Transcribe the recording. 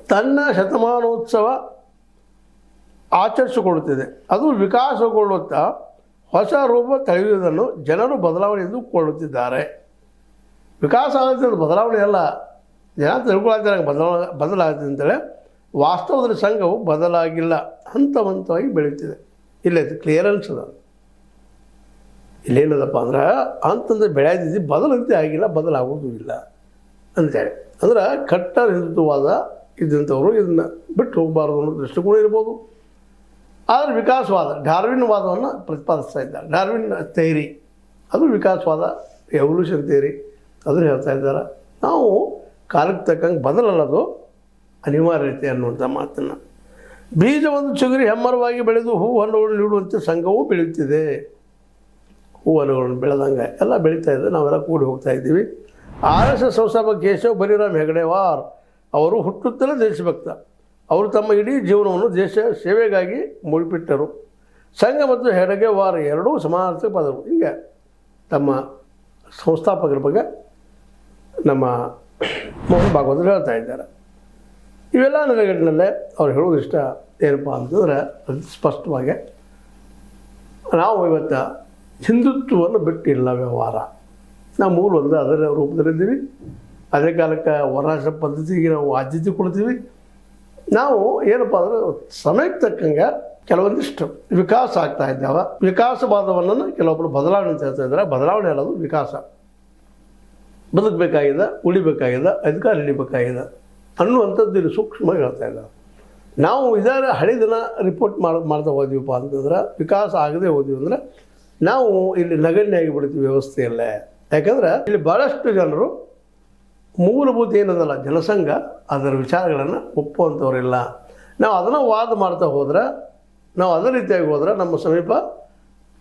ತನ್ನ ಶತಮಾನೋತ್ಸವ ಆಚರಿಸಿಕೊಳ್ಳುತ್ತಿದೆ. ಅದು ವಿಕಾಸಗೊಳ್ಳುತ್ತಾ ಹೊಸ ರೂಪ ತಳೆಯುವುದನ್ನು ಜನರು ಬದಲಾವಣೆ ಎಂದು ಕೊಳ್ಳುತ್ತಿದ್ದಾರೆ. ವಿಕಾಸ ಆಗುತ್ತೆ, ಅದು ಬದಲಾವಣೆ ಅಲ್ಲ. ಜನ ತಿಳ್ಕೊಳ್ತಾರೆ ಬದಲಾಗುತ್ತೆ ಅಂತೇಳಿ. ವಾಸ್ತವದಲ್ಲಿ ಸಂಘವು ಬದಲಾಗಿಲ್ಲ, ಹಂತ ಹಂತವಾಗಿ ಬೆಳೀತಿದೆ. ಇಲ್ಲೈತೆ ಕ್ಲಿಯರೆನ್ಸ್ ಅದ. ಇಲ್ಲೇನದಪ್ಪ ಅಂದ್ರೆ ಅಂತಂದ್ರೆ ಬೆಳೆದಿದ್ದು ಬದಲಂತೆ ಆಗಿಲ್ಲ, ಬದಲಾಗೋದು ಇಲ್ಲ ಅಂತೇಳಿ. ಅಂದ್ರೆ ಕಟ್ಟರ್ ಹಿಂದುತ್ವವಾದ ಇದ್ದಂಥವ್ರು ಇದನ್ನು ಬಿಟ್ಟು ಹೋಗಬಾರ್ದು ಅನ್ನೋ ದೃಷ್ಟಿಕೋನ ಇರ್ಬೋದು. ಆದರೆ ವಿಕಾಸವಾದ ಡಾರ್ವಿನ್ ವಾದವನ್ನು ಪ್ರತಿಪಾದಿಸ್ತಾ ಇದ್ದಾರೆ. ಡಾರ್ವಿನ್ ಥಿಯರಿ ಅದು ವಿಕಾಸವಾದ, ಎವಲ್ಯೂಷನ್ ಥಿಯರಿ ಅದನ್ನು ಹೇಳ್ತಾ ಇದ್ದಾರೆ. ನಾವು ಕಾಲಕ್ಕೆ ತಕ್ಕಂಗೆ ಬದಲಲ್ಲದು ಅನಿವಾರ್ಯತೆ ಅನ್ನುವಂಥ ಮಾತನ್ನು. ಬೀಜವನ್ನು ಚಿಗುರಿ ಹೆಮ್ಮರವಾಗಿ ಬೆಳೆದು ಹೂ ಹಣ್ಣುಗಳನ್ನು ನೀಡುವಂತೆ ಸಂಘವು ಬೆಳೆಯುತ್ತಿದೆ. ಹೂ ಹಣ್ಣುಗಳನ್ನು ಬೆಳೆದಂಗೆ ಎಲ್ಲ ಬೆಳೀತಾ ಇದೆ. ನಾವೆಲ್ಲ ಕೂಡಿ ಹೋಗ್ತಾ ಇದ್ದೀವಿ. RSS ಸಂಸ್ಥಾಪಕ ಕೇಶವ್ ಬಲಿರಾಮ್ ಹೆಗಡೆವಾರ್ ಅವರು ಹುಟ್ಟುತ್ತಲೇ ದೇಶಭಕ್ತ. ಅವರು ತಮ್ಮ ಇಡೀ ಜೀವನವನ್ನು ದೇಶ ಸೇವೆಗಾಗಿ ಮುಡಿಪಿಟ್ಟರು. ಸಂಘ ಮತ್ತು ಹೆಗಡೆವಾರ್ ಎರಡೂ ಸಮಾನಾರ್ಥಕ ಪದಗಳು. ಹೀಗೆ ತಮ್ಮ ಸಂಸ್ಥಾಪಕರ ಬಗ್ಗೆ ನಮ್ಮ ಮೋಹನ್ ಭಾಗವತರು ಹೇಳ್ತಾ ಇದ್ದಾರೆ. ಇವೆಲ್ಲ ನೆಲೆಗಟ್ಟಿನಲ್ಲೇ ಅವ್ರು ಹೇಳೋದಿಷ್ಟ ಏನಪ್ಪ ಅಂತಂದರೆ ಸ್ಪಷ್ಟವಾಗಿ ನಾವು ಇವತ್ತು ಹಿಂದುತ್ವವನ್ನು ಬಿಟ್ಟಿಲ್ಲ ವ್ಯವಹಾರ. ನಾವು ಮೂಲ ಒಂದು ಅದರ ರೂಪದಲ್ಲಿದ್ದೀವಿ. ಅದೇ ಕಾಲಕ್ಕೆ ವರರಾಷ್ಟ್ರ ಪದ್ಧತಿಗೆ ನಾವು ಆದ್ಯತೆ ಕೊಡ್ತೀವಿ. ನಾವು ಏನಪ್ಪ ಅಂದರೆ ಸಮಯಕ್ಕೆ ತಕ್ಕಂಗೆ ಕೆಲವೊಂದಿಷ್ಟು ವಿಕಾಸ ಆಗ್ತಾ ಇದ್ದಾವೆ. ವಿಕಾಸವಾದವನ್ನು ಕೆಲವೊಬ್ಬರು ಬದಲಾವಣೆ ಅಂತ ಹೇಳ್ತಾ ಇದ್ದಾರೆ. ಬದಲಾವಣೆ ಅನ್ನೋದು ವಿಕಾಸ. ಬದುಕಬೇಕಾಗಿದೆ, ಉಳಿಬೇಕಾಗಿದೆ, ಅಧಿಕಾರ ಹಿಡಿಬೇಕಾಗಿದೆ ಅನ್ನುವಂಥದ್ದು ಇಲ್ಲಿ ಸೂಕ್ಷ್ಮವಾಗಿ ಹೇಳ್ತಾ ಇದ್ದಾರೆ. ನಾವು ಇದರ ಹಳೆ ದಿನ ರಿಪೋರ್ಟ್ ಮಾಡ್ತಾ ಹೋದ್ವಿಪ್ಪ ಅಂತಂದ್ರೆ, ವಿಕಾಸ ಆಗದೆ ಹೋದ್ವಿ ಅಂದರೆ ನಾವು ಇಲ್ಲಿ ನಗಣ್ಯ ಆಗಿಬಿಡ್ತೀವಿ ವ್ಯವಸ್ಥೆಯಲ್ಲೇ. ಯಾಕಂದ್ರೆ ಇಲ್ಲಿ ಭಾಳಷ್ಟು ಜನರು ಮೂಲಭೂತ ಏನದಲ್ಲ ಜನಸಂಘ ಅದರ ವಿಚಾರಗಳನ್ನು ಒಪ್ಪುವಂಥವರಿಲ್ಲ. ನಾವು ಅದನ್ನು ವಾದ ಮಾಡ್ತಾ ಹೋದ್ರೆ, ನಾವು ಅದೇ ರೀತಿಯಾಗಿ ಹೋದ್ರೆ ನಮ್ಮ ಸಮೀಪ